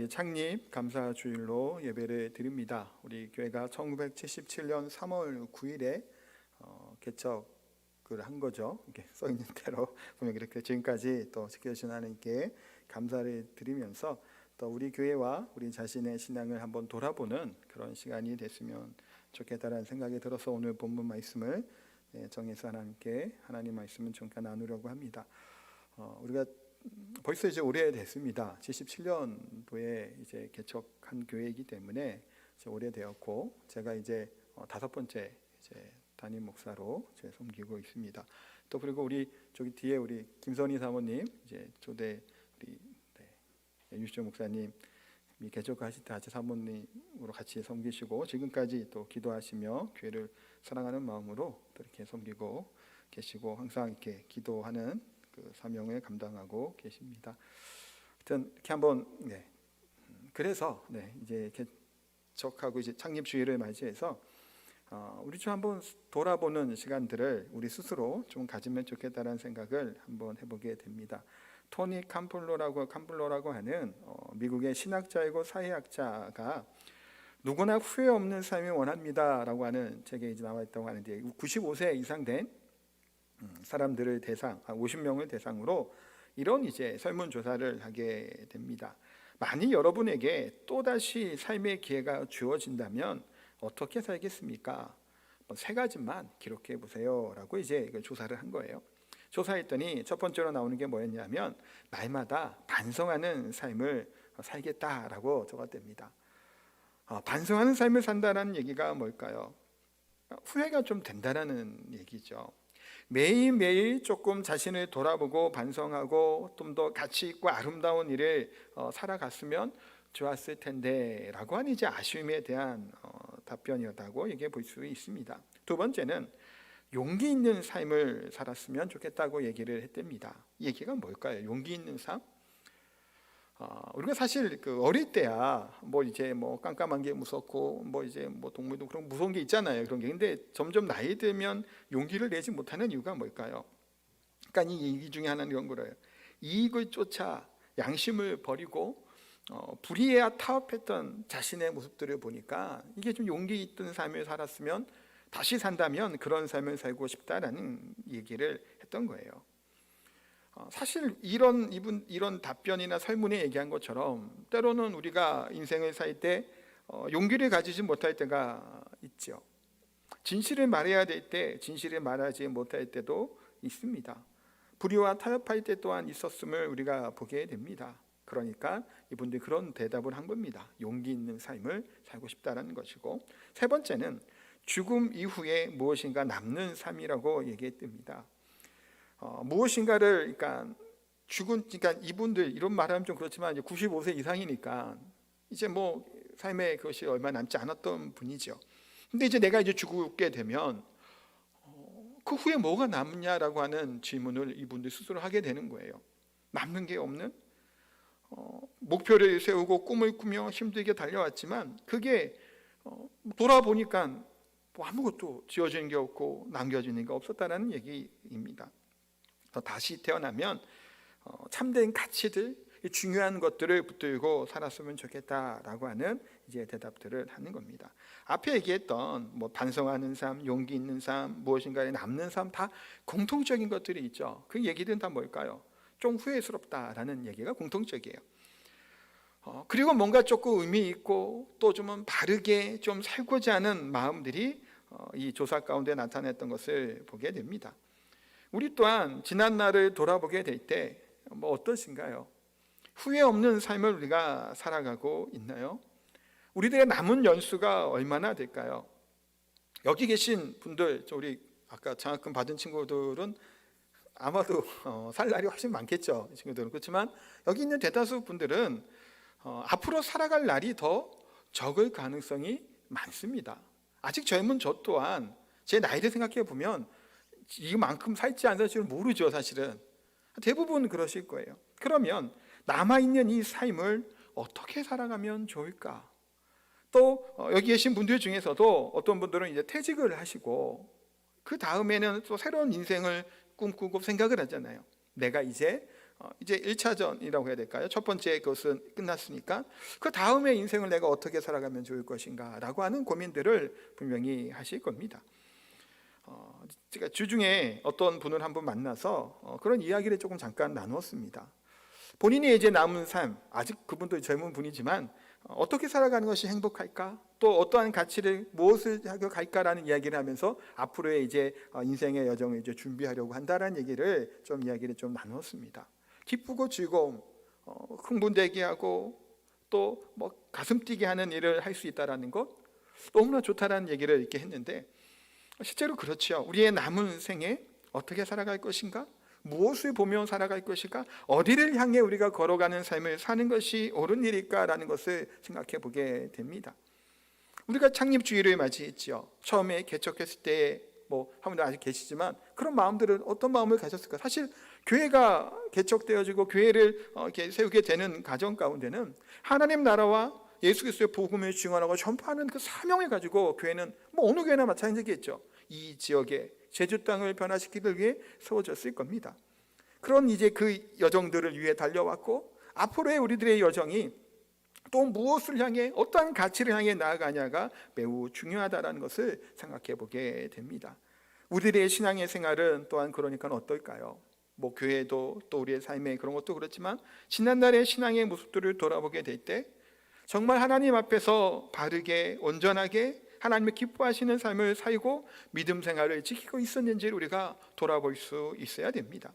이제 창립 감사 주일로 예배를 드립니다. 우리 교회가 1977년 3월 9일에 개척을 한 거죠. 이렇게 써 있는 대로 보면 이렇게 지금까지 또 지켜주신 하나님께 감사를 드리면서 또 우리 교회와 우리 자신의 신앙을 한번 돌아보는 그런 시간이 됐으면 좋겠다라는 생각이 들어서 오늘 본문 말씀을 정해서 하나님께 하나님 말씀을 잠깐 나누려고 합니다. 우리가 벌써 이제 오래됐습니다. 77년도에 이제 개척한 교회이기 때문에 이제 오래되었고, 제가 이제 5번째 이제 담임 목사로 이제 섬기고 있습니다. 또 그리고 우리 저기 뒤에 우리 김선희 사모님, 이제 조대 우리 유시조 목사님 개척하실 때 같이 사모님으로 같이 섬기시고 지금까지 또 기도하시며 교회를 사랑하는 마음으로 또 이렇게 섬기고 계시고 항상 이렇게 기도하는 그 사명을 감당하고 계십니다. 하여튼 이렇게 한번 그래서 이제 개척하고 이제 창립 주일을 맞이해서 우리 좀 한번 돌아보는 시간들을 우리 스스로 좀 가지면 좋겠다는 생각을 한번 해보게 됩니다. 토니 캄플러라고 하는 미국의 신학자이고 사회학자가 누구나 후회 없는 삶을 원합니다라고 하는 책에 이제 나와 있다고 하는데 95세 이상 된 사람들을 50명을 대상으로 이런 이제 설문조사를 하게 됩니다. 만일 여러분에게 또다시 삶의 기회가 주어진다면 어떻게 살겠습니까? 3가지만 기록해 보세요 라고 이제 이걸 조사를 한 거예요. 조사했더니 첫 번째로 나오는 게 뭐였냐면 날마다 반성하는 삶을 살겠다라고 적었답니다. 반성하는 삶을 산다는 얘기가 뭘까요? 후회가 좀 된다라는 얘기죠. 매일매일 조금 자신을 돌아보고 반성하고 좀 더 가치 있고 아름다운 일을 살아갔으면 좋았을 텐데 라고 하는 이제 아쉬움에 대한 답변이었다고 얘기해 볼 수 있습니다. 두 번째는 용기 있는 삶을 살았으면 좋겠다고 얘기를 했답니다. 이 얘기가 뭘까요? 용기 있는 삶? 우리가 사실 그 어릴 때야 이제 깜깜한 게 무섭고 이제 동물도 그런 무서운 게 있잖아요. 그런 게. 근데 점점 나이 들면 용기를 내지 못하는 이유가 뭘까요? 그러니까 이 얘기 중에 하나는 이런 거예요. 이익을 쫓아 양심을 버리고 불의에야 타협했던 자신의 모습들을 보니까 이게 좀 용기 있던 삶을 살았으면 다시 산다면 그런 삶을 살고 싶다라는 얘기를 했던 거예요. 사실 이런 답변이나 설문에 얘기한 것처럼 때로는 우리가 인생을 살 때 용기를 가지지 못할 때가 있죠. 진실을 말해야 될 때 진실을 말하지 못할 때도 있습니다. 불의와 타협할 때 또한 있었음을 우리가 보게 됩니다. 그러니까 이분들이 그런 대답을 한 겁니다. 용기 있는 삶을 살고 싶다는 것이고, 세 번째는 죽음 이후에 무엇인가 남는 삶이라고 얘기했답니다. 무엇인가를 그러니까 이분들 이런 말하면 좀 그렇지만 이제 95세 이상이니까 이제 삶의 그것이 얼마 남지 않았던 분이죠. 근데 이제 내가 이제 죽게 되면 그 후에 뭐가 남냐라고 하는 질문을 이분들 스스로 하게 되는 거예요. 남는 게 없는 목표를 세우고 꿈을 꾸며 힘들게 달려왔지만 그게 돌아보니까 아무것도 지어지는 게 없고 남겨지는 게 없었다는 얘기입니다. 다시 태어나면 참된 가치들, 중요한 것들을 붙들고 살았으면 좋겠다라고 하는 이제 대답들을 하는 겁니다. 앞에 얘기했던 반성하는 삶, 용기 있는 삶, 무엇인가에 남는 삶 다 공통적인 것들이 있죠. 그 얘기들은 다 뭘까요? 좀 후회스럽다라는 얘기가 공통적이에요. 그리고 뭔가 조금 의미 있고 또 좀 바르게 좀 살고자 하는 마음들이 이 조사 가운데 나타냈던 것을 보게 됩니다. 우리 또한 지난 날을 돌아보게 될 때 어떠신가요? 후회 없는 삶을 우리가 살아가고 있나요? 우리들의 남은 연수가 얼마나 될까요? 여기 계신 분들, 우리 아까 장학금 받은 친구들은 아마도 살 날이 훨씬 많겠죠. 이 친구들은. 그렇지만 여기 있는 대다수 분들은 앞으로 살아갈 날이 더 적을 가능성이 많습니다. 아직 젊은 저 또한 제 나이를 생각해 보면 이만큼 살지 안 살지를 모르죠. 사실은 대부분 그러실 거예요. 그러면 남아있는 이 삶을 어떻게 살아가면 좋을까? 또 여기 계신 분들 중에서도 어떤 분들은 이제 퇴직을 하시고 그 다음에는 또 새로운 인생을 꿈꾸고 생각을 하잖아요. 내가 이제 이제 1차전이라고 해야 될까요? 첫 번째 것은 끝났으니까 그 다음에 인생을 내가 어떻게 살아가면 좋을 것인가 라고 하는 고민들을 분명히 하실 겁니다. 제가 주중에 어떤 분을 한번 만나서 그런 이야기를 조금 잠깐 나누었습니다. 본인이 이제 남은 삶, 아직 그분도 젊은 분이지만 어떻게 살아가는 것이 행복할까? 또 어떠한 가치를 무엇을 하고 갈까라는 이야기를 하면서 앞으로의 이제 인생의 여정을 이제 준비하려고 한다라는 얘기를 좀 이야기를 좀 나누었습니다. 기쁘고 즐거움, 흥분되게 하고 또 뭐 가슴 뛰게 하는 일을 할 수 있다라는 것 너무나 좋다라는 얘기를 이렇게 했는데 실제로 그렇죠. 우리의 남은 생에 어떻게 살아갈 것인가? 무엇을 보며 살아갈 것일까? 어디를 향해 우리가 걸어가는 삶을 사는 것이 옳은 일일까라는 것을 생각해 보게 됩니다. 우리가 창립주의를 맞이했지요. 처음에 개척했을 때 한 분들 아직 계시지만 그런 마음들은 어떤 마음을 가졌을까? 사실 교회가 개척되어지고 교회를 이렇게 세우게 되는 가정 가운데는 하나님 나라와 예수 그리스도의 복음을 증언하고 전파하는 그 사명을 가지고 교회는 어느 교회나 마찬가지겠죠. 이 지역에 제주 땅을 변화시키기 위해 세워졌을 겁니다. 그런 이제 그 여정들을 위해 달려왔고 앞으로의 우리들의 여정이 또 무엇을 향해 어떠한 가치를 향해 나아가냐가 매우 중요하다는 것을 생각해 보게 됩니다. 우리들의 신앙의 생활은 또한 그러니까 어떨까요? 교회도 또 우리의 삶의 그런 것도 그렇지만 지난날의 신앙의 모습들을 돌아보게 될 때 정말 하나님 앞에서 바르게 온전하게 하나님을 기뻐하시는 삶을 살고 믿음 생활을 지키고 있었는지를 우리가 돌아볼 수 있어야 됩니다.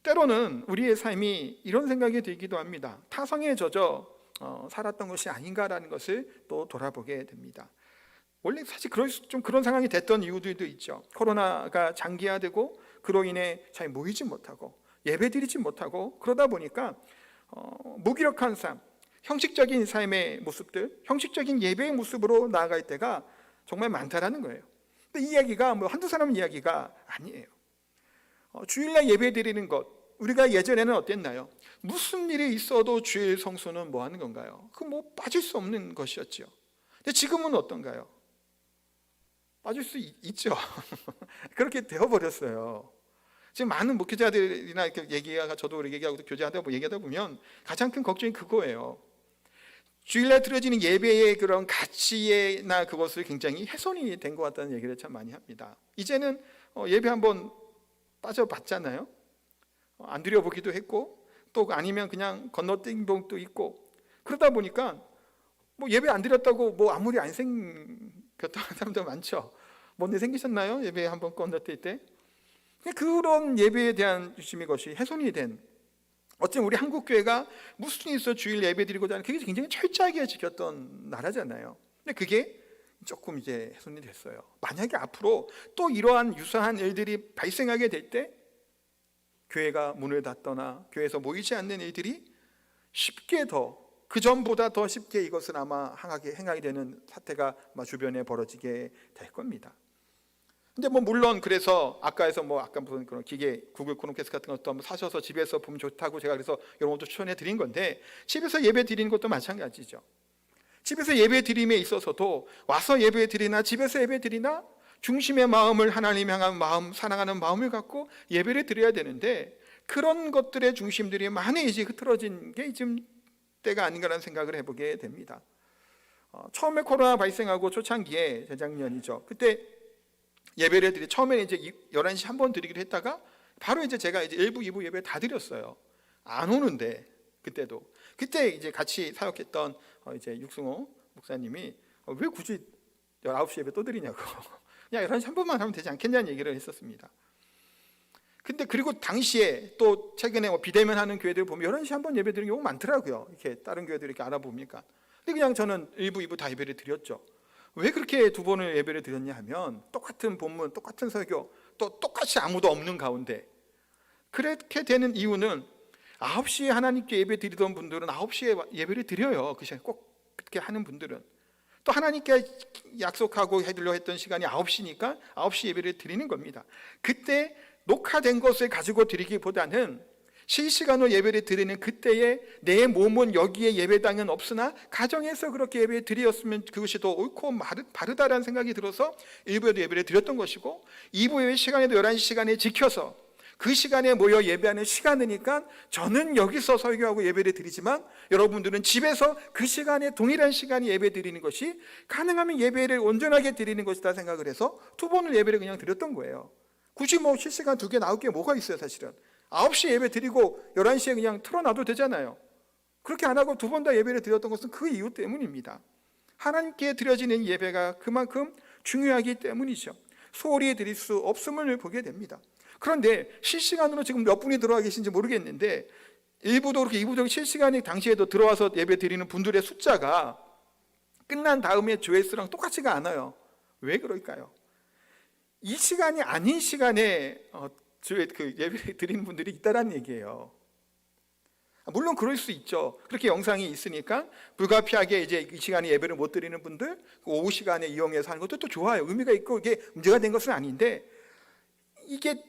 때로는 우리의 삶이 이런 생각이 들기도 합니다. 타성에 젖어 살았던 것이 아닌가라는 것을 또 돌아보게 됩니다. 원래 사실 그런 상황이 됐던 이유들도 있죠. 코로나가 장기화되고 그로 인해 잘 모이지 못하고 예배드리지 못하고 그러다 보니까 무기력한 삶, 형식적인 삶의 모습들, 형식적인 예배의 모습으로 나아갈 때가 정말 많다라는 거예요. 근데 이 이야기가 한두 사람 이야기가 아니에요. 주일날 예배 드리는 것, 우리가 예전에는 어땠나요? 무슨 일이 있어도 주일 성수는 뭐 하는 건가요? 빠질 수 없는 것이었죠. 근데 지금은 어떤가요? 빠질 수 있죠. 그렇게 되어버렸어요. 지금 많은 목회자들이나 이렇게 저도 얘기하고 교제하다 얘기하다 보면 가장 큰 걱정이 그거예요. 주일날 드려지는 예배의 그런 가치나 그것을 굉장히 훼손이 된 것 같다는 얘기를 참 많이 합니다. 이제는 예배 한번 빠져봤잖아요. 안 드려보기도 했고 또 아니면 그냥 건너뛴 경우도 있고 그러다 보니까 예배 안 드렸다고 아무리 안 생겼던 사람들 많죠. 뭔 일 생기셨나요? 예배 한번 건너뛸 때 그런 예배에 대한 유심히 것이 훼손이 된 어쩌면 우리 한국교회가 무슨 일이 있어 주일 예배 드리고자 하는 그게 굉장히 철저하게 지켰던 나라잖아요. 근데 그게 조금 이제 훼손이 됐어요. 만약에 앞으로 또 이러한 유사한 일들이 발생하게 될 때 교회가 문을 닫거나 교회에서 모이지 않는 일들이 쉽게 그 전보다 더 쉽게 이것을 아마 행하게 되는 사태가 주변에 벌어지게 될 겁니다. 근데 물론 그래서 아까 무슨 그런 기계 구글 크롬캐스트 같은 것도 한번 사셔서 집에서 보면 좋다고 제가 그래서 이런 것도 추천해 드린 건데 집에서 예배 드리는 것도 마찬가지죠. 집에서 예배 드림에 있어서도 와서 예배 드리나 집에서 예배 드리나 중심의 마음을 하나님 향한 마음, 사랑하는 마음을 갖고 예배를 드려야 되는데 그런 것들의 중심들이 많이 이제 흐트러진 게 지금 때가 아닌가라는 생각을 해보게 됩니다. 처음에 코로나 발생하고 초창기에 재작년이죠. 그때 예배를 처음에는 이제 11시 한 번 드리기로 했다가 바로 이제 제가 이제 1부, 2부 예배 다 드렸어요. 안 오는데 그때 이제 같이 사역했던 이제 육승호 목사님이 왜 굳이 9시 예배 또 드리냐고 그냥 11시 한 번만 하면 되지 않겠냐는 얘기를 했었습니다. 근데 그리고 당시에 또 최근에 비대면 하는 교회들 보면 11시 한 번 예배 드리는 경우가 많더라고요. 이렇게 다른 교회들 이렇게 알아보니까. 근데 그냥 저는 1부, 2부 다 예배를 드렸죠. 왜 그렇게 2번을 예배를 드렸냐 하면 똑같은 본문, 똑같은 설교, 또 똑같이 아무도 없는 가운데 그렇게 되는 이유는 9시에 하나님께 예배 드리던 분들은 9시에 예배를 드려요. 그 시간에 꼭 그렇게 하는 분들은 또 하나님께 약속하고 해드리려 했던 시간이 9시니까 9시 예배를 드리는 겁니다. 그때 녹화된 것을 가지고 드리기보다는 실시간으로 예배를 드리는 그때에 내 몸은 여기에 예배당은 없으나 가정에서 그렇게 예배 드렸으면 그것이 더 옳고 바르다라는 생각이 들어서 1부에도 예배를 드렸던 것이고 2부 예배 시간에도 11시 시간에 지켜서 그 시간에 모여 예배하는 시간이니까 저는 여기서 설교하고 예배를 드리지만 여러분들은 집에서 그 시간에 동일한 시간에 예배 드리는 것이 가능하면 예배를 온전하게 드리는 것이다 생각을 해서 두 번을 예배를 그냥 드렸던 거예요. 굳이 뭐 실시간 두 개 나올 게 뭐가 있어요. 사실은 9시에 예배 드리고 11시에 그냥 틀어놔도 되잖아요. 그렇게 안 하고 두 번 다 예배를 드렸던 것은 그 이유 때문입니다. 하나님께 드려지는 예배가 그만큼 중요하기 때문이죠. 소홀히 드릴 수 없음을 보게 됩니다. 그런데 실시간으로 지금 몇 분이 들어와 계신지 모르겠는데 1부도 그렇게 2부도 실시간에 당시에도 들어와서 예배 드리는 분들의 숫자가 끝난 다음에 조회수랑 똑같지가 않아요. 왜 그럴까요? 이 시간이 아닌 시간에 예배 드리는 분들이 있다는 얘기예요. 물론 그럴 수 있죠. 그렇게 영상이 있으니까 불가피하게 이제 이 시간에 예배를 못 드리는 분들 그 오후 시간에 이용해서 하는 것도 또 좋아요. 의미가 있고 이게 문제가 된 것은 아닌데, 이게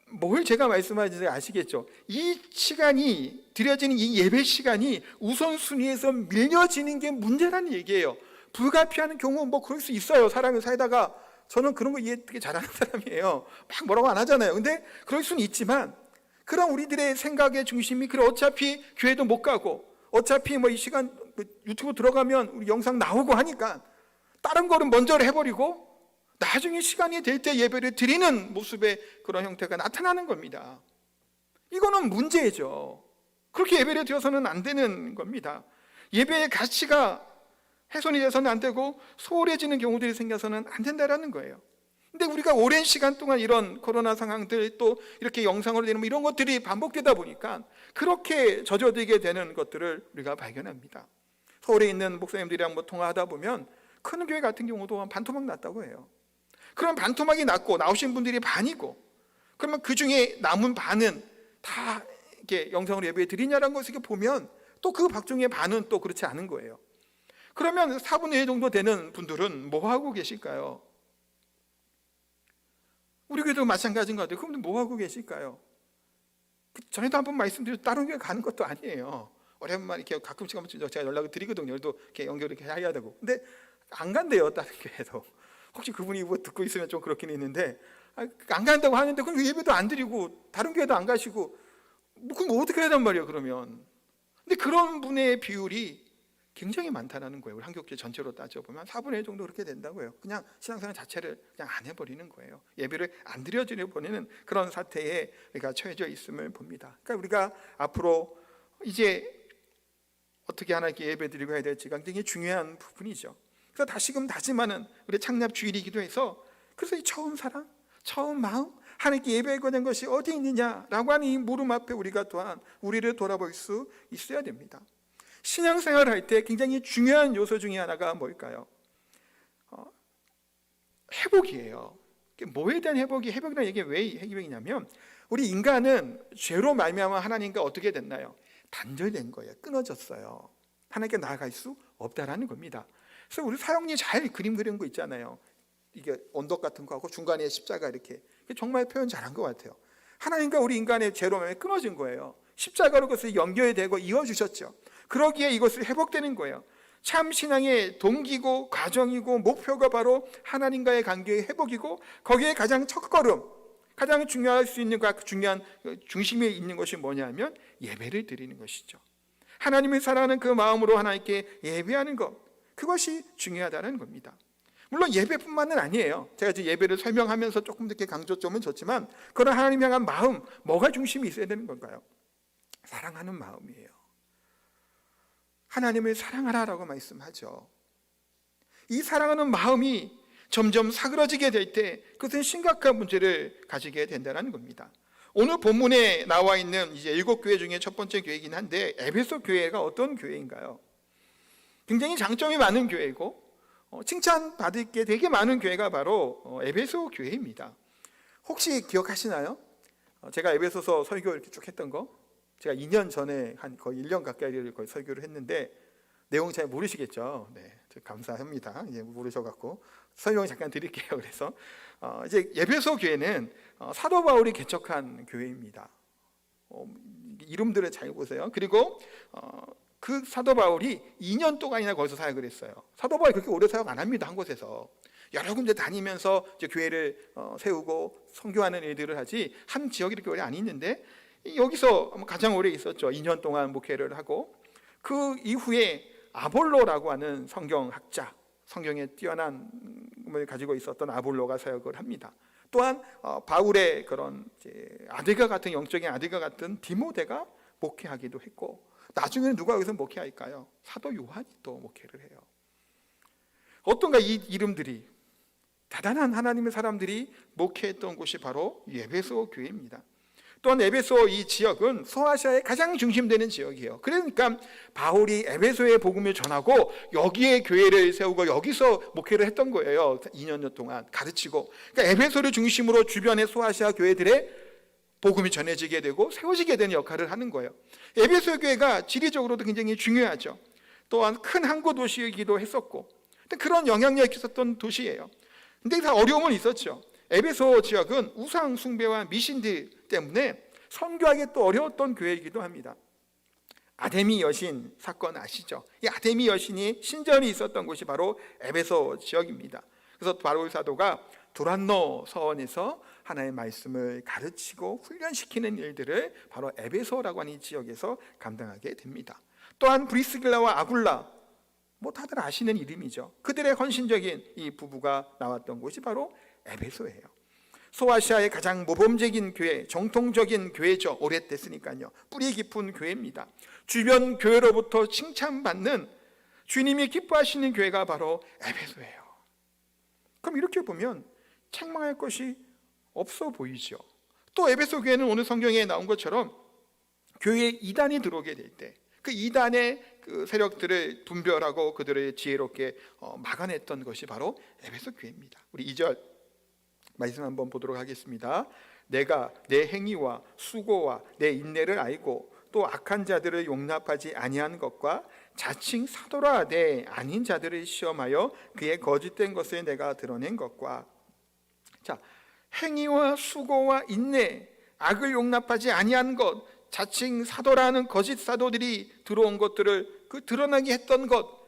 뭘 제가 말씀하는지 아시겠죠? 이 시간이 드려지는 이 예배 시간이 우선순위에서 밀려지는 게 문제라는 얘기예요. 불가피한 경우 뭐 그럴 수 있어요. 사람이 살다가. 저는 그런 거 이해 되게 잘하는 사람이에요. 막 뭐라고 안 하잖아요. 근데 그럴 수는 있지만 그럼 우리들의 생각의 중심이 그래 어차피 교회도 못 가고 어차피 뭐 이 시간 유튜브 들어가면 우리 영상 나오고 하니까 다른 거를 먼저 해버리고 나중에 시간이 될 때 예배를 드리는 모습의 그런 형태가 나타나는 겁니다. 이거는 문제죠. 그렇게 예배를 드려서는 안 되는 겁니다. 예배의 가치가 훼손이 돼서는 안 되고 소홀해지는 경우들이 생겨서는 안 된다는 거예요. 근데 우리가 오랜 시간 동안 이런 코로나 상황들 또 이렇게 영상으로 되는 이런 것들이 반복되다 보니까 그렇게 젖어들게 되는 것들을 우리가 발견합니다. 서울에 있는 목사님들이랑 뭐 통화하다 보면 큰 교회 같은 경우도 반토막 났다고 해요. 그럼 반토막이 났고 나오신 분들이 반이고, 그러면 그 중에 남은 반은 다 이렇게 영상으로 예배 드리냐라는 것을 보면 또 그 박중의 반은 또 그렇지 않은 거예요. 그러면 4분의 1 정도 되는 분들은 뭐 하고 계실까요? 우리 교회도 마찬가지인 것 같아요. 그럼 뭐 하고 계실까요? 전에도 한번 말씀드렸죠. 다른 교회 가는 것도 아니에요. 오랜만에 이렇게 가끔씩 한번 제가 연락을 드리거든요. 또 이렇게 연결을 이렇게 해야 되고. 근데 안 간대요. 다른 교회도. 혹시 그분이 뭐 듣고 있으면 좀 그렇긴 있는데 안 간다고 하는데 그럼 예배도 안 드리고 다른 교회도 안 가시고 그럼 어떻게 해야 되단 말이에요. 그러면. 근데 그런 분의 비율이 굉장히 많다는 거예요. 우리 한국교회 전체로 따져보면 4분의 1 정도 그렇게 된다고요. 그냥 신앙생활 자체를 그냥 안 해버리는 거예요. 예배를 안 드려버리는 그런 사태에 우리가 처해져 있음을 봅니다. 그러니까 우리가 앞으로 이제 어떻게 하나님께 예배 드리고 해야 될지가 굉장히 중요한 부분이죠. 그래서 다시금 다짐하는 우리 창립 주일이기도 해서, 그래서 이 처음 사랑, 처음 마음, 하나님께 예배하는 것이 어디 있느냐라고 하는 이 물음 앞에 우리가 또한 우리를 돌아볼 수 있어야 됩니다. 신앙생활을 할 때 굉장히 중요한 요소 중에 하나가 뭘까요? 회복이에요. 뭐에 대한 회복이라는 얘기가 왜 회복이냐면 우리 인간은 죄로 말미암아 하나님과 어떻게 됐나요? 단절된 거예요. 끊어졌어요. 하나님께 나아갈 수 없다라는 겁니다. 그래서 우리 사형리 잘 그림 그린 거 있잖아요. 이게 언덕 같은 거 하고 중간에 십자가 이렇게. 정말 표현 잘한 것 같아요. 하나님과 우리 인간의 죄로 말미암아 끊어진 거예요. 십자가로 그것을 연결되고 이어주셨죠. 그러기에 이것을 회복되는 거예요. 참 신앙의 동기고 과정이고 목표가 바로 하나님과의 관계의 회복이고, 거기에 가장 첫걸음, 가장 중요할 수 있는 중요한 중심에 있는 것이 뭐냐면 예배를 드리는 것이죠. 하나님을 사랑하는 그 마음으로 하나님께 예배하는 것, 그것이 중요하다는 겁니다. 물론 예배뿐만은 아니에요. 제가 지금 예배를 설명하면서 조금 이렇게 강조점은 줬지만 그런 하나님 향한 마음, 뭐가 중심이 있어야 되는 건가요? 사랑하는 마음이에요. 하나님을 사랑하라라고 말씀하죠. 이 사랑하는 마음이 점점 사그러지게 될 때 그것은 심각한 문제를 가지게 된다는 겁니다. 오늘 본문에 나와 있는 이제 7교회 중에 첫 번째 교회이긴 한데 에베소 교회가 어떤 교회인가요? 굉장히 장점이 많은 교회고 칭찬받을 게 되게 많은 교회가 바로 에베소 교회입니다. 혹시 기억하시나요? 제가 에베소서 설교 이렇게 쭉 했던 거, 제가 2년 전에 한 거의 1년 가까이를 거의 설교를 했는데 내용 잘 모르시겠죠? 네, 감사합니다. 예, 모르셔갖고 설명 잠깐 드릴게요. 그래서 이제 에베소 교회는 사도 바울이 개척한 교회입니다. 이름들을 잘 보세요. 그리고 그 사도 바울이 2년 동안이나 거기서 사역을 했어요. 사도 바울이 그렇게 오래 사역 안 합니다. 한 곳에서 여러 군데 다니면서 이제 교회를 세우고 선교하는 일들을 하지, 한 지역에 이렇게 오래 안 있는데 여기서 가장 오래 있었죠. 2년 동안 목회를 하고, 그 이후에 아볼로라고 하는 성경학자, 성경에 뛰어난을 가지고 있었던 아볼로가 사역을 합니다. 또한 바울의 그런 아들과 같은, 영적인 아들과 같은 디모데가 목회하기도 했고, 나중에는 누가 여기서 목회할까요? 사도 요한이 또 목회를 해요. 어떤가 이 이름들이, 대단한 하나님의 사람들이 목회했던 곳이 바로 에베소 교회입니다. 또한 에베소 이 지역은 소아시아의 가장 중심되는 지역이에요. 그러니까 바울이 에베소에 복음을 전하고 여기에 교회를 세우고 여기서 목회를 했던 거예요. 2년 동안 가르치고. 그러니까 에베소를 중심으로 주변의 소아시아 교회들의 복음이 전해지게 되고 세워지게 되는 역할을 하는 거예요. 에베소 교회가 지리적으로도 굉장히 중요하죠. 또한 큰 항구 도시이기도 했었고, 그런 영향력이 있었던 도시예요. 근데 다 어려움은 있었죠. 에베소 지역은 우상 숭배와 미신들 때문에 선교하기 또 어려웠던 교회이기도 합니다. 아데미 여신 사건 아시죠? 이 아데미 여신이 신전이 있었던 곳이 바로 에베소 지역입니다. 그래서 바울 사도가 두란노 서원에서 하나의 말씀을 가르치고 훈련시키는 일들을 바로 에베소라고 하는 이 지역에서 감당하게 됩니다. 또한 브리스길라와 아굴라, 다들 아시는 이름이죠. 그들의 헌신적인 이 부부가 나왔던 곳이 바로 에베소예요. 소아시아의 가장 모범적인 교회, 정통적인 교회죠. 오래됐으니까요. 뿌리 깊은 교회입니다. 주변 교회로부터 칭찬받는, 주님이 기뻐하시는 교회가 바로 에베소예요. 그럼 이렇게 보면 책망할 것이 없어 보이죠. 또 에베소 교회는 오늘 성경에 나온 것처럼 교회에 이단이 들어오게 될 때 그 이단의 그 세력들을 분별하고 그들을 지혜롭게 막아냈던 것이 바로 에베소 교회입니다. 우리 2절 말씀 한번 보도록 하겠습니다. 내가 내 행위와 수고와 내 인내를 알고 또 악한 자들을 용납하지 아니한 것과 자칭 사도라 내 아닌 자들을 시험하여 그의 거짓된 것을 내가 드러낸 것과. 자, 행위와 수고와 인내, 악을 용납하지 아니한 것, 자칭 사도라는 거짓 사도들이 들어온 것들을 드러나게 했던 것,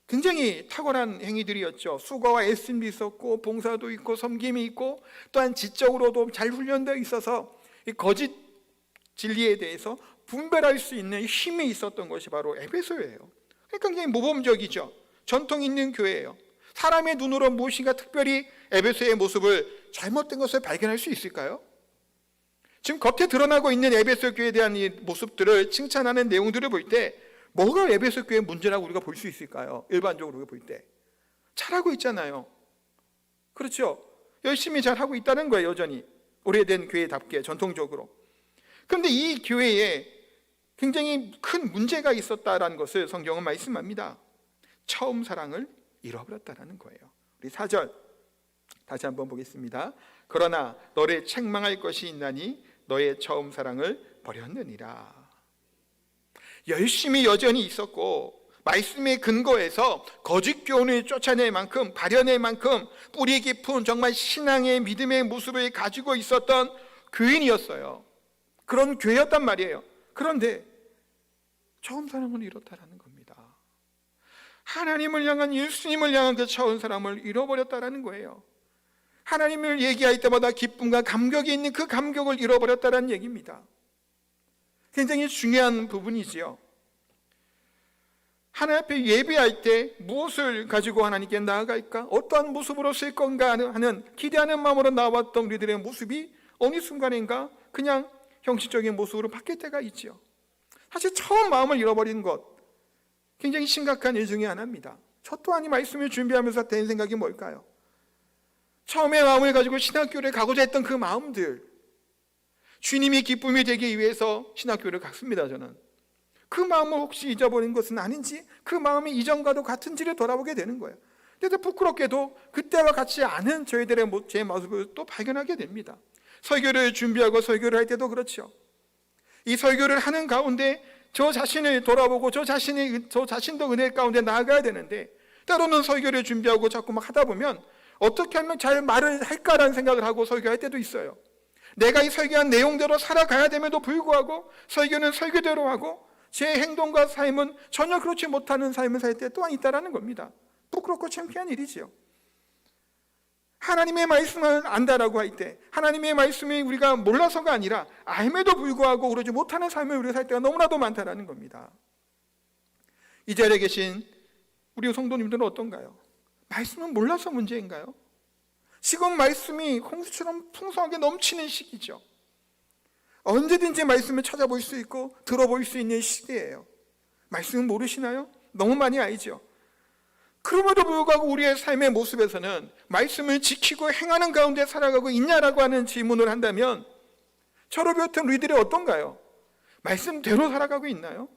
굉장히 탁월한 행위들이었죠. 수고와 애씀이 있었고 봉사도 있고 섬김이 있고, 또한 지적으로도 잘 훈련되어 있어서 이 거짓 진리에 대해서 분별할 수 있는 힘이 있었던 것이 바로 에베소예요. 그러니까 굉장히 모범적이죠. 전통 있는 교회예요. 사람의 눈으로 무엇인가 특별히 에베소의 모습을, 잘못된 것을 발견할 수 있을까요? 지금 겉에 드러나고 있는 에베소 교회에 대한 이 모습들을 칭찬하는 내용들을 볼 때 뭐가 에베소 교회의 문제라고 우리가 볼 수 있을까요? 일반적으로 우리가 볼 때 잘하고 있잖아요. 그렇죠? 열심히 잘하고 있다는 거예요. 여전히 오래된 교회답게 전통적으로. 그런데 이 교회에 굉장히 큰 문제가 있었다라는 것을 성경은 말씀합니다. 처음 사랑을 잃어버렸다라는 거예요. 우리 4절 다시 한번 보겠습니다. 그러나 너를 책망할 것이 있나니 너의 처음 사랑을 버렸느니라. 열심히 여전히 있었고 말씀의 근거에서 거짓 교훈을 쫓아낼 만큼, 발현할 만큼 뿌리 깊은 정말 신앙의 믿음의 모습을 가지고 있었던 교인이었어요. 그런 교회였단 말이에요. 그런데 처음 사랑을 잃었다라는 겁니다. 하나님을 향한, 예수님을 향한 그 처음 사랑을 잃어버렸다라는 거예요. 하나님을 얘기할 때마다 기쁨과 감격이 있는 그 감격을 잃어버렸다는 얘기입니다. 굉장히 중요한 부분이지요. 하나님 앞에 예배할 때 무엇을 가지고 하나님께 나아갈까? 어떠한 모습으로 쓸 건가 하는 기대하는 마음으로 나왔던 우리들의 모습이 어느 순간인가 그냥 형식적인 모습으로 바뀔 때가 있지요. 사실 처음 마음을 잃어버린 것, 굉장히 심각한 일 중에 하나입니다. 저 또한 이 말씀을 준비하면서 된 생각이 뭘까요? 처음에 마음을 가지고 신학교를 가고자 했던 그 마음들, 주님이 기쁨이 되기 위해서 신학교를 갔습니다. 저는 그 마음을 혹시 잊어버린 것은 아닌지, 그 마음이 이전과도 같은지를 돌아보게 되는 거예요. 그래서 부끄럽게도 그때와 같지 않은 저희들의 제 모습을 또 발견하게 됩니다. 설교를 준비하고 설교를 할 때도 그렇죠. 이 설교를 하는 가운데 저 자신을 돌아보고 저 자신도 은혜 가운데 나아가야 되는데, 때로는 설교를 준비하고 자꾸 막 하다 보면 어떻게 하면 잘 말을 할까라는 생각을 하고 설교할 때도 있어요. 내가 이 설교한 내용대로 살아가야 됨에도 불구하고 설교는 설교대로 하고 제 행동과 삶은 전혀 그렇지 못하는 삶을 살 때 또한 있다라는 겁니다. 부끄럽고 창피한 일이지요. 하나님의 말씀을 안다라고 할 때, 하나님의 말씀이 우리가 몰라서가 아니라 알매도 불구하고 그러지 못하는 삶을 우리가 살 때가 너무나도 많다라는 겁니다. 이 자리에 계신 우리 성도님들은 어떤가요? 말씀은 몰라서 문제인가요? 지금 말씀이 홍수처럼 풍성하게 넘치는 시기죠. 언제든지 말씀을 찾아볼 수 있고 들어볼 수 있는 시기예요. 말씀은 모르시나요? 너무 많이 알죠. 그럼에도 불구하고 우리의 삶의 모습에서는 말씀을 지키고 행하는 가운데 살아가고 있냐라고 하는 질문을 한다면 저를 비롯한 우리들이 어떤가요? 말씀대로 살아가고 있나요?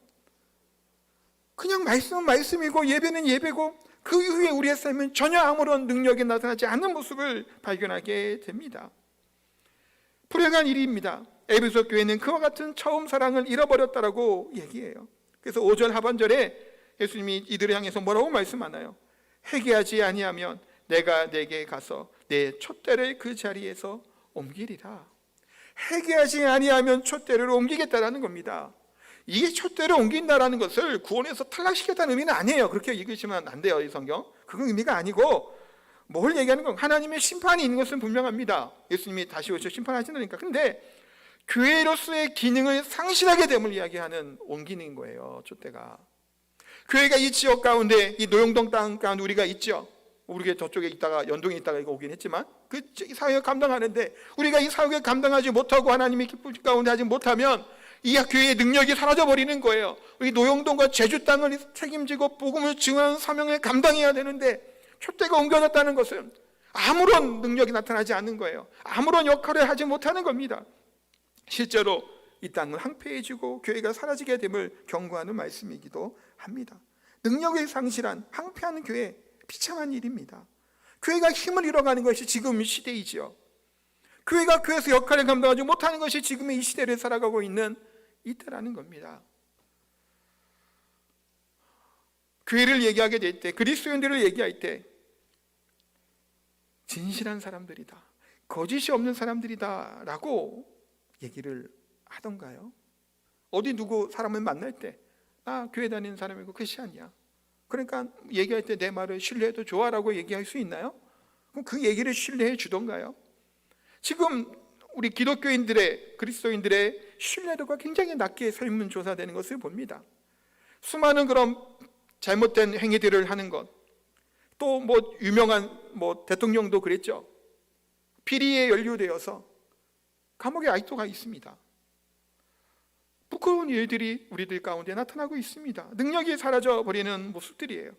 그냥 말씀은 말씀이고 예배는 예배고 그 이후에 우리의 삶은 전혀 아무런 능력이 나타나지 않는 모습을 발견하게 됩니다. 불행한 일입니다. 에베소 교회는 그와 같은 처음 사랑을 잃어버렸다라고 얘기해요. 그래서 5절 하반절에 예수님이 이들을 향해서 뭐라고 말씀하나요? 회개하지 아니하면 내가 내게 가서 내 촛대를 그 자리에서 옮기리라. 회개하지 아니하면 촛대를 옮기겠다라는 겁니다. 이게 촛대를 옮긴다라는 것을 구원에서 탈락시켰다는 의미는 아니에요. 그렇게 읽으시면 안 돼요, 이 성경. 그건 의미가 아니고 뭘 얘기하는 건 하나님의 심판이 있는 것은 분명합니다. 예수님이 다시 오셔서 심판하신다니까. 근데 교회로서의 기능을 상실하게 됨을 이야기하는 옮기는 거예요, 촛대가. 교회가 이 지역 가운데, 이 노영동 땅 가운데 우리가 있죠. 우리가 저쪽에 있다가 연동에 있다가 이거 오긴 했지만 그 사역을 감당하는데 우리가 이 사역을 감당하지 못하고 하나님의 기쁨 가운데 하지 못하면 이 교회의 능력이 사라져 버리는 거예요. 우리 노영동과 제주 땅을 책임지고 복음을 증언하는 사명을 감당해야 되는데 촛대가 옮겨졌다는 것은 아무런 능력이 나타나지 않는 거예요. 아무런 역할을 하지 못하는 겁니다. 실제로 이 땅은 황폐해지고 교회가 사라지게 됨을 경고하는 말씀이기도 합니다. 능력을 상실한 황폐한 교회, 비참한 일입니다. 교회가 힘을 잃어가는 것이 지금 시대이지요. 교회가 교회에서 역할을 감당하지 못하는 것이 지금의 이 시대를 살아가고 있는 이때라는 겁니다. 교회를 얘기하게 될 때, 그리스도인들을 얘기할 때 진실한 사람들이다, 거짓이 없는 사람들이다 라고 얘기를 하던가요? 어디 누구 사람을 만날 때 나 교회 다니는 사람이고 크리스찬이야, 그러니까 얘기할 때 내 말을 신뢰해도 좋아라고 얘기할 수 있나요? 그럼 그 얘기를 신뢰해 주던가요? 지금 우리 기독교인들의, 그리스도인들의 신뢰도가 굉장히 낮게 설문조사되는 것을 봅니다. 수많은 그런 잘못된 행위들을 하는 것, 또 유명한 대통령도 그랬죠. 비리에 연루되어서 감옥에 아직도 가 있습니다. 부끄러운 일들이 우리들 가운데 나타나고 있습니다. 능력이 사라져버리는 모습들이에요.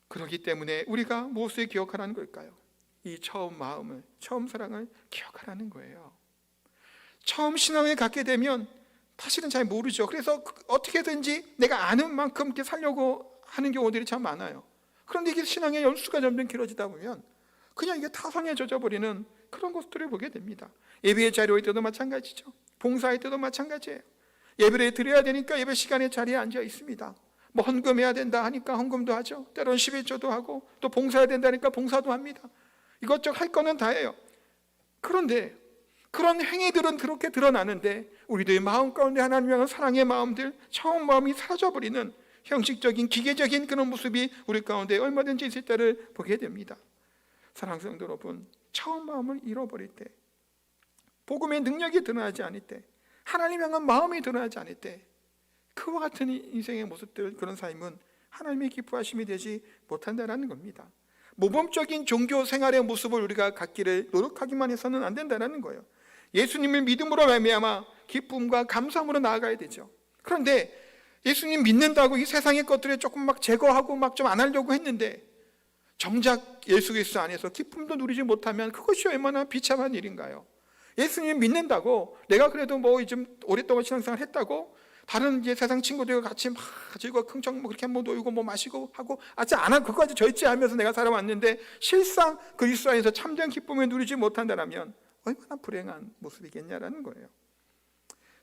그렇기 때문에 우리가 무엇을 기억하라는 걸까요? 이 처음 마음을, 처음 사랑을 기억하라는 거예요. 처음 신앙을 갖게 되면 사실은 잘 모르죠. 그래서 어떻게든지 내가 아는 만큼 이렇게 살려고 하는 경우들이 참 많아요. 그런데 이게 신앙의 연수가 점점 길어지다 보면 그냥 이게 타성에 젖어버리는 그런 것들을 보게 됩니다. 예배의 자료할 때도 마찬가지죠. 봉사할 때도 마찬가지예요. 예배를 드려야 되니까 예배 시간에 자리에 앉아 있습니다. 헌금해야 된다 하니까 헌금도 하죠. 때로는 11조도 하고, 또 봉사해야 된다니까 봉사도 합니다. 이것저것 할 거는 다 해요. 그런데 그런 행위들은 그렇게 드러나는데 우리들의 마음 가운데 하나님 향한 사랑의 마음들, 처음 마음이 사라져버리는 형식적인 기계적인 그런 모습이 우리 가운데 얼마든지 있을 때를 보게 됩니다. 사랑하는 성도 여러분, 처음 마음을 잃어버릴 때, 복음의 능력이 드러나지 않을 때, 하나님 향한 마음이 드러나지 않을 때, 그와 같은 인생의 모습들, 그런 삶은 하나님의 기뻐하심이 되지 못한다는 겁니다. 모범적인 종교 생활의 모습을 우리가 갖기를 노력하기만 해서는 안 된다는 거예요. 예수님을 믿음으로 말미암아 기쁨과 감사함으로 나아가야 되죠. 그런데 예수님 믿는다고 이 세상의 것들을 조금 제거하고 좀 안 하려고 했는데 정작 예수 그리스도 안에서 기쁨도 누리지 못하면 그것이 얼마나 비참한 일인가요? 예수님 믿는다고 내가 그래도 좀 오랫동안 신앙생활 했다고 다른 이제 세상 친구들과 같이 즐거워 흥청 그렇게 놀고 마시고 하고 그거까지 절제하면서 내가 살아왔는데 실상 그리스도 안에서 참된 기쁨을 누리지 못한다면 얼마나 불행한 모습이겠냐라는 거예요.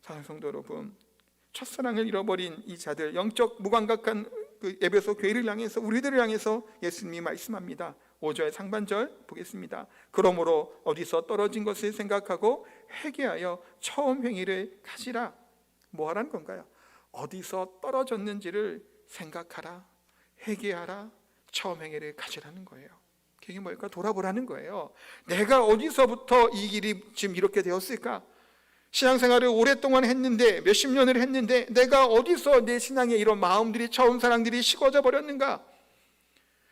사랑하는 성도 여러분, 첫사랑을 잃어버린 이 자들, 영적 무감각한 그 에베소 교회를 향해서, 우리들을 향해서 예수님이 말씀합니다. 5절 상반절 보겠습니다. 그러므로 어디서 떨어진 것을 생각하고 회개하여 처음 행위를 가지라. 뭐 하라는 건가요? 어디서 떨어졌는지를 생각하라, 회개하라, 처음 행위를 가지라는 거예요. 그게 뭘까? 돌아보라는 거예요. 내가 어디서부터 이 길이 지금 이렇게 되었을까? 신앙생활을 오랫동안 했는데, 몇십 년을 했는데 내가 어디서 내 신앙의 이런 마음들이, 처음 사랑들이 식어져 버렸는가?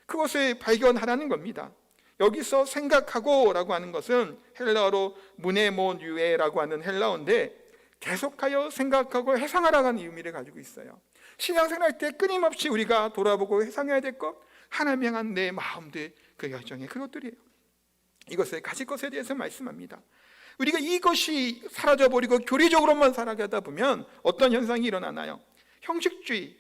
그것을 발견하라는 겁니다. 여기서 생각하고 라고 하는 것은 헬라어로 무네모뉴에라고 하는 헬라어인데 계속하여 생각하고 회상하라고 하는 의미를 가지고 있어요. 신앙생활 때 끊임없이 우리가 돌아보고 회상해야 될 것, 하나님 향한 내 마음들, 그 열정의 그것들이에요. 이것을 가질 것에 대해서 말씀합니다. 우리가 이것이 사라져버리고 교리적으로만 살아가다 보면 어떤 현상이 일어나나요? 형식주의,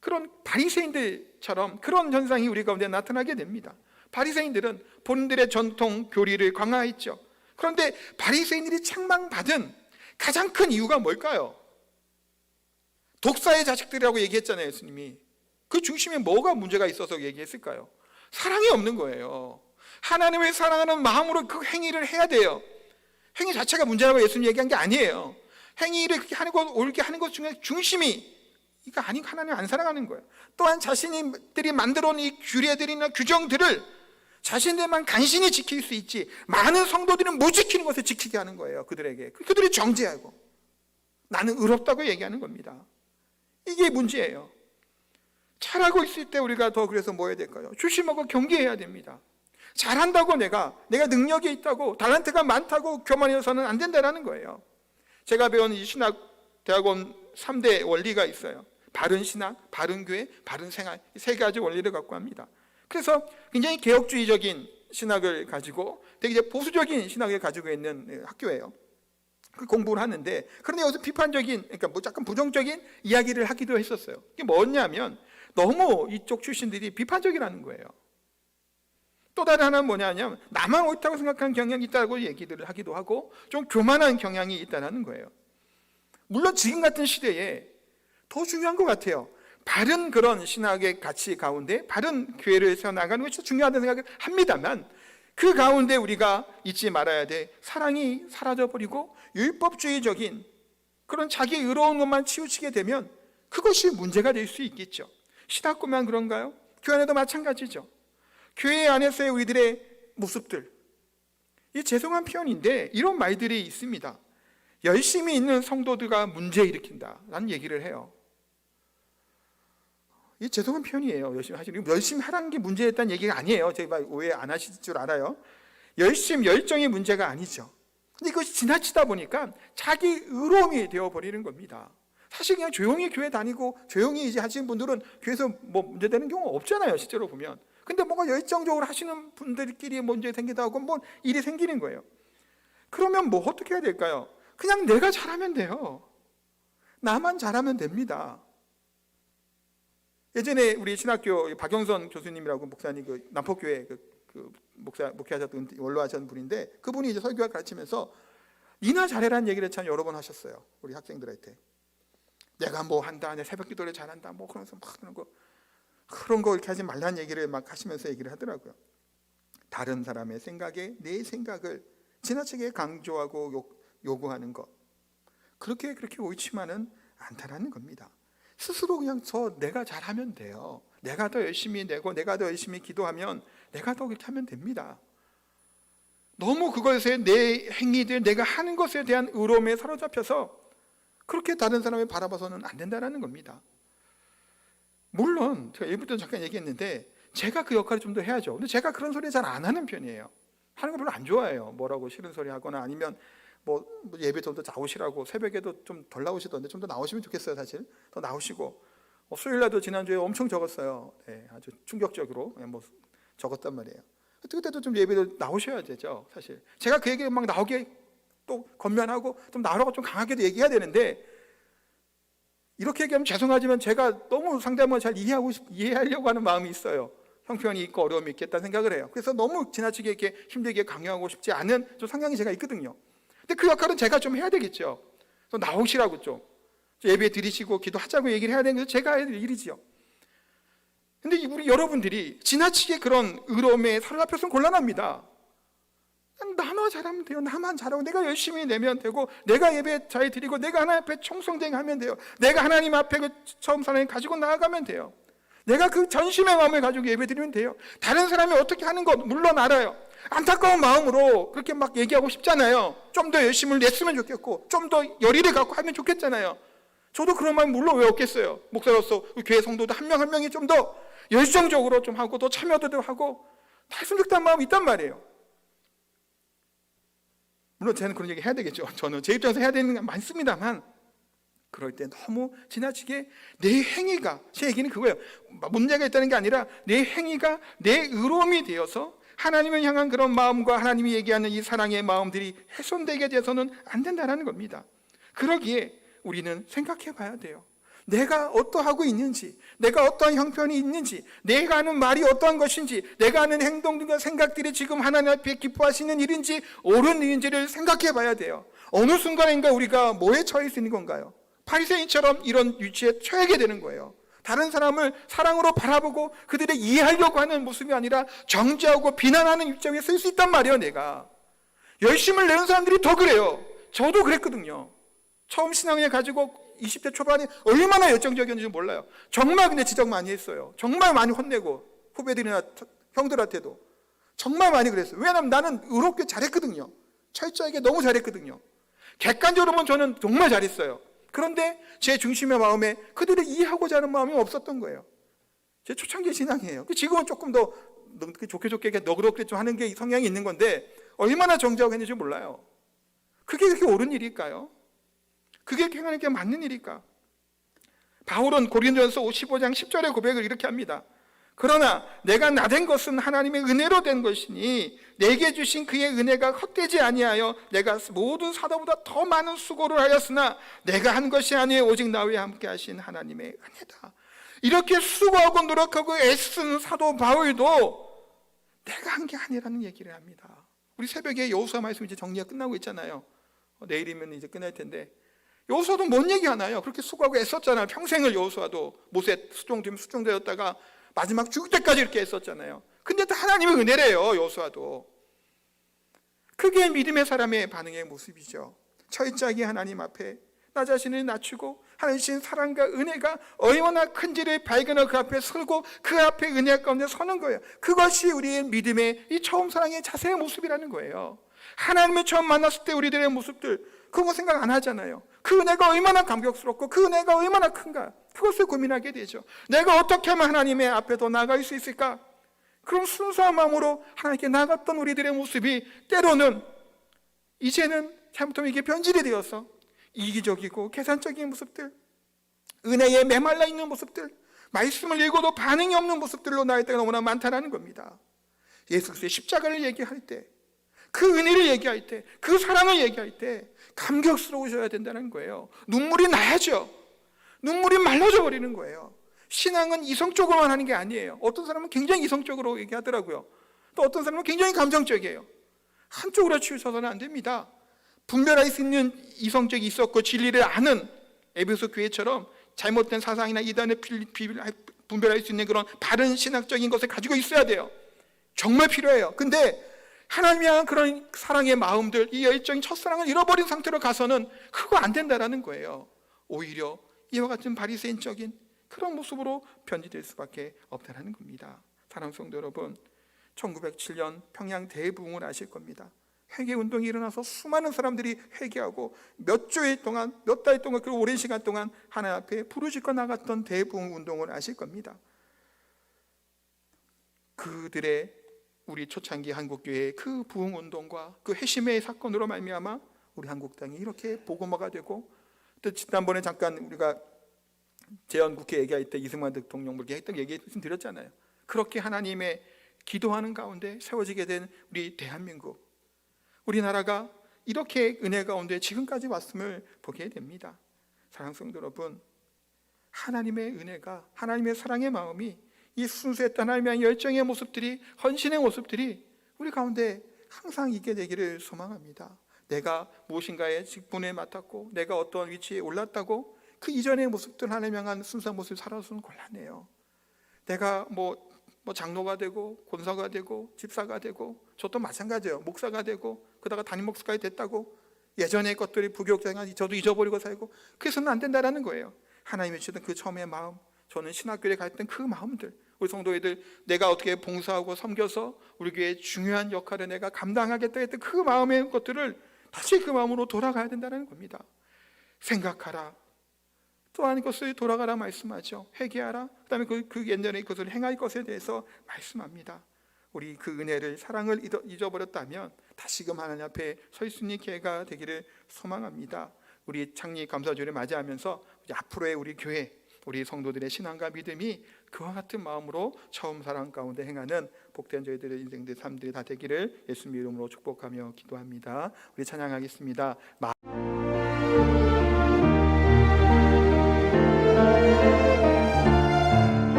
그런 바리새인들처럼 그런 현상이 우리 가운데 나타나게 됩니다. 바리새인들은 본인들의 전통 교리를 강화했죠. 그런데 바리새인들이 책망받은 가장 큰 이유가 뭘까요? 독사의 자식들이라고 얘기했잖아요, 예수님이. 그 중심에 뭐가 문제가 있어서 얘기했을까요? 사랑이 없는 거예요. 하나님을 사랑하는 마음으로 그 행위를 해야 돼요. 행위 자체가 문제라고 예수님이 얘기한 게 아니에요. 행위를 그렇게 하는 것, 옳게 하는 것 중에 중심이 이거 아니고 하나님을 안 사랑하는 거예요. 또한 자신들이 만들어 놓은 이 규례들이나 규정들을 자신들만 간신히 지킬 수 있지 많은 성도들은 못 지키는 것을 지키게 하는 거예요. 그들에게. 그들이 정죄하고 나는 의롭다고 얘기하는 겁니다. 이게 문제예요. 잘하고 있을 때 우리가 더 그래서 뭐 해야 될까요? 조심하고 경계해야 됩니다. 잘한다고 내가 능력이 있다고 달란트가 많다고 교만해서는 안 된다는 거예요. 제가 배운 이 신학대학원 3대 원리가 있어요. 바른 신학, 바른 교회, 바른 생활, 이 세 가지 원리를 갖고 합니다. 그래서 굉장히 개혁주의적인 신학을 가지고 되게 이제 보수적인 신학을 가지고 있는 학교예요. 그 공부를 하는데 그런데 여기서 비판적인, 그러니까 뭐 약간 부정적인 이야기를 하기도 했었어요. 이게 뭐냐면 너무 이쪽 출신들이 비판적이라는 거예요. 또 다른 하나는 뭐냐면 나만 옳다고 생각하는 경향이 있다고 얘기들을 하기도 하고 좀 교만한 경향이 있다는 거예요. 물론 지금 같은 시대에 더 중요한 것 같아요. 바른 그런 신학의 가치 가운데 바른 교회를 세워나가는 것이 중요하다는 생각을 합니다만 그 가운데 우리가 잊지 말아야 돼 사랑이 사라져버리고 율법주의적인 그런 자기 의로운 것만 치우치게 되면 그것이 문제가 될 수 있겠죠. 신학교만 그런가요? 교회 안에도 마찬가지죠. 교회 안에서의 우리들의 모습들, 이 죄송한 표현인데 이런 말들이 있습니다. 열심히 있는 성도들가 문제 일으킨다라는 얘기를 해요. 이 죄송한 표현이에요. 열심히 하라는 게 문제였다는 얘기가 아니에요. 제가 오해 안 하실 줄 알아요. 열정이 문제가 아니죠. 근데 이것이 지나치다 보니까 자기 의로움이 되어버리는 겁니다. 사실 그냥 조용히 교회 다니고 조용히 이제 하시는 분들은 교회에서 뭐 문제되는 경우가 없잖아요, 실제로 보면. 근데 뭔가 열정적으로 하시는 분들끼리 문제 생기다 하고 뭐 일이 생기는 거예요. 그러면 뭐 어떻게 해야 될까요? 그냥 내가 잘하면 돼요. 나만 잘하면 됩니다. 예전에 우리 신학교 박영선 교수님이라고 목사님, 그 남포교회 목회하셨던 원로하셨던 분인데 그분이 이제 설교학 가르치면서 니나 잘해라는 얘기를 참 여러 번 하셨어요. 우리 학생들한테. 내가 뭐 한다, 내 새벽 기도를 잘한다, 뭐 그러면서 막 그런 거 이렇게 하지 말라는 얘기를 막 하시면서 얘기를 하더라고요. 다른 사람의 생각에 내 생각을 지나치게 강조하고 요구하는 것, 그렇게 옳지만은 않다라는 겁니다. 스스로 그냥 내가 잘하면 돼요. 내가 더 열심히 내고 내가 더 열심히 기도하면 내가 더 그렇게 하면 됩니다. 너무 그것에 내 행위들, 내가 하는 것에 대한 의로움에 사로잡혀서 그렇게 다른 사람을 바라봐서는 안 된다는 겁니다. 물론 제가 일부 때 잠깐 얘기했는데 제가 그 역할을 좀 더 해야죠. 근데 제가 그런 소리 잘 안 하는 편이에요. 하는 거 별로 안 좋아해요. 뭐라고 싫은 소리 하거나 아니면 뭐 예배 좀 더 나오시라고, 새벽에도 좀 덜 나오시던데 좀 더 나오시면 좋겠어요. 사실 더 나오시고 수요일날도 지난주에 엄청 적었어요. 네, 아주 충격적으로 뭐 적었단 말이에요. 그때도 좀 예배도 나오셔야 되죠. 사실 제가 그 얘기 막 나오게 또 건면하고 좀 나오라고 좀 강하게도 얘기해야 되는데 이렇게 얘기하면 죄송하지만 제가 너무 상대방을 잘 이해하려고 하는 마음이 있어요. 형편이 있고 어려움이 있겠다는 생각을 해요. 그래서 너무 지나치게 이렇게 힘들게 강요하고 싶지 않은 좀 성향이 제가 있거든요. 근데 그 역할은 제가 좀 해야 되겠죠. 좀 나오시라고 좀 예배 드리시고 기도하자고 얘기를 해야 되는 게 제가 해야 될 일이지요. 근데 우리 여러분들이 지나치게 그런 의로움에 사로잡혀서는 곤란합니다. 나만 잘하면 돼요. 나만 잘하고 내가 열심히 내면 되고 내가 예배 잘 드리고 내가 하나님 앞에 청성쟁이 하면 돼요. 내가 하나님 앞에 그 처음 사랑을 가지고 나아가면 돼요. 내가 그 전심의 마음을 가지고 예배드리면 돼요. 다른 사람이 어떻게 하는 것 물론 알아요. 안타까운 마음으로 그렇게 막 얘기하고 싶잖아요. 좀 더 열심을 냈으면 좋겠고 좀 더 열의를 갖고 하면 좋겠잖아요. 저도 그런 마음 물론 왜 없겠어요. 목사로서 교회 성도들 한 명 한 명이 좀 더 열정적으로 좀 하고 더 참여도 하고 다 했으면 좋겠다는 마음이 있단 말이에요. 물론 저는 그런 얘기 해야 되겠죠. 저는 제 입장에서 해야 되는 게 많습니다만 그럴 때 너무 지나치게 내 행위가, 제 얘기는 그거예요. 문제가 있다는 게 아니라 내 행위가 내 의로움이 되어서 하나님을 향한 그런 마음과 하나님이 얘기하는 이 사랑의 마음들이 훼손되게 돼서는 안 된다는 겁니다. 그러기에 우리는 생각해 봐야 돼요. 내가 어떠하고 있는지, 내가 어떠한 형편이 있는지, 내가 하는 말이 어떠한 것인지, 내가 하는 행동들과 생각들이 지금 하나님 앞에 기뻐하시는 일인지 옳은 일인지를 생각해 봐야 돼요. 어느 순간인가 우리가 뭐에 처해 있는 건가요? 바리새인처럼 이런 위치에 처하게 되는 거예요. 다른 사람을 사랑으로 바라보고 그들을 이해하려고 하는 모습이 아니라 정죄하고 비난하는 입장에 설 수 있단 말이에요. 내가 열심을 내는 사람들이 더 그래요. 저도 그랬거든요. 처음 신앙을 가지고 20대 초반에 얼마나 열정적이었는지 몰라요. 정말 근데 지적 많이 했어요. 정말 많이 혼내고 후배들이나 형들한테도 정말 많이 그랬어요. 왜냐하면 나는 의롭게 잘했거든요. 철저하게 너무 잘했거든요. 객관적으로 보면 저는 정말 잘했어요. 그런데 제 중심의 마음에 그들을 이해하고자 하는 마음이 없었던 거예요. 제 초창기 신앙이에요. 지금은 조금 더 좋게 너그럽게 좀 하는 게 성향이 있는 건데 얼마나 정죄하고 했는지 몰라요. 그게 그렇게 옳은 일일까요? 그게 행하는 게 맞는 일일까? 바울은 고린도전서 15장 10절의 고백을 이렇게 합니다. 그러나 내가 나된 것은 하나님의 은혜로 된 것이니 내게 주신 그의 은혜가 헛되지 아니하여 내가 모든 사도보다 더 많은 수고를 하였으나 내가 한 것이 아니에요. 오직 나와 함께 하신 하나님의 은혜다. 이렇게 수고하고 노력하고 애쓰는 사도 바울도 내가 한 게 아니라는 얘기를 합니다. 우리 새벽에 여호수아 말씀 이제 정리가 끝나고 있잖아요. 내일이면 이제 끝날 텐데 여호수아도 뭔 얘기 하나요? 그렇게 수고하고 애썼잖아요. 평생을 여호수아도 모세 수종되었다가 마지막 죽을 때까지 이렇게 애썼잖아요. 근데 또 하나님의 은혜래요. 여호수아도. 그게 믿음의 사람의 반응의 모습이죠. 철저하게 하나님 앞에 나 자신을 낮추고 하나님 주신 사랑과 은혜가 얼마나 큰지를 발견하고 그 앞에 서고 그 앞에 은혜 가운데 서는 거예요. 그것이 우리의 믿음의 이 처음 사랑의 자세의 모습이라는 거예요. 하나님을 처음 만났을 때 우리들의 모습들 그런 거 생각 안 하잖아요. 그 은혜가 얼마나 감격스럽고 그 은혜가 얼마나 큰가 그것을 고민하게 되죠. 내가 어떻게 하면 하나님의 앞에 더 나아갈 수 있을까? 그런 순수한 마음으로 하나님께 나갔던 우리들의 모습이 때로는 이제는 잘못하면 이게 변질이 되어서 이기적이고 계산적인 모습들, 은혜에 메말라 있는 모습들, 말씀을 읽어도 반응이 없는 모습들로 나올 때가 너무나 많다는 겁니다. 예수 그리스도의 십자가를 얘기할 때, 그 은혜를 얘기할 때, 그 사랑을 얘기할 때 감격스러우셔야 된다는 거예요. 눈물이 나야죠. 눈물이 말라져 버리는 거예요. 신앙은 이성적으로만 하는 게 아니에요. 어떤 사람은 굉장히 이성적으로 얘기하더라고요. 또 어떤 사람은 굉장히 감정적이에요. 한쪽으로 치우쳐서는 안 됩니다. 분별할 수 있는 이성적이 있었고 진리를 아는 에베소 교회처럼 잘못된 사상이나 이단을 분별할 수 있는 그런 바른 신학적인 것을 가지고 있어야 돼요. 정말 필요해요. 근데 하나님이 향한 그런 사랑의 마음들, 이 열정인 첫사랑을 잃어버린 상태로 가서는 그거 안 된다는 거예요. 오히려 이와 같은 바리새인적인 그런 모습으로 변질될 수밖에 없다는 겁니다. 사랑하는 성도 여러분, 1907년 평양 대부흥을 아실 겁니다. 회개운동이 일어나서 수많은 사람들이 회개하고 몇 달 동안 그 오랜 시간 동안 하나님 앞에 부르짖고 나갔던 대부흥운동을 아실 겁니다. 그들의 우리 초창기 한국교회의 그 부흥운동과 그 회심의 사건으로 말미암아 우리 한국 땅이 이렇게 복음화가 되고, 또 지난번에 잠깐 우리가 재헌국회 얘기할 때 이승만 대통령 했던 얘기 드렸잖아요. 그렇게 하나님의 기도하는 가운데 세워지게 된 우리 대한민국, 우리나라가 이렇게 은혜 가운데 지금까지 왔음을 보게 됩니다. 사랑하는 성도 여러분, 하나님의 은혜가, 하나님의 사랑의 마음이, 이 순수했던 하나님의 열정의 모습들이, 헌신의 모습들이 우리 가운데 항상 있게 되기를 소망합니다. 내가 무엇인가의 직분을 맡았고 내가 어떤 위치에 올랐다고 그 이전의 모습들 하나님 향한 순수한 모습을 살아서는 곤란해요. 내가 뭐 장로가 되고 권사가 되고 집사가 되고, 저도 마찬가지예요. 목사가 되고 그러다가 담임 목사까지 됐다고 예전의 것들이 부교육자가 저도 잊어버리고 살고, 그래서는 안 된다는 거예요. 하나님이 주셨던 그 처음의 마음, 저는 신학교에 갔던 그 마음들, 우리 성도애들 내가 어떻게 봉사하고 섬겨서 우리 교회의 중요한 역할을 내가 감당하겠다 했던 그 마음의 것들을 다시 그 마음으로 돌아가야 된다는 겁니다. 생각하라. 또한 것을 돌아가라 말씀하죠. 회개하라. 그 다음에 그 옛날에 그것을 행할 것에 대해서 말씀합니다. 우리 그 은혜를, 사랑을 잊어버렸다면 다시금 하나님 앞에 설 수 있는 기회가 되기를 소망합니다. 우리 창립 감사주를 맞이하면서 앞으로의 우리 교회, 우리 성도들의 신앙과 믿음이 그와 같은 마음으로 처음 사랑 가운데 행하는 복된 저희들의 인생들 삶들이 다 되기를 예수님 이름으로 축복하며 기도합니다. 우리 찬양하겠습니다.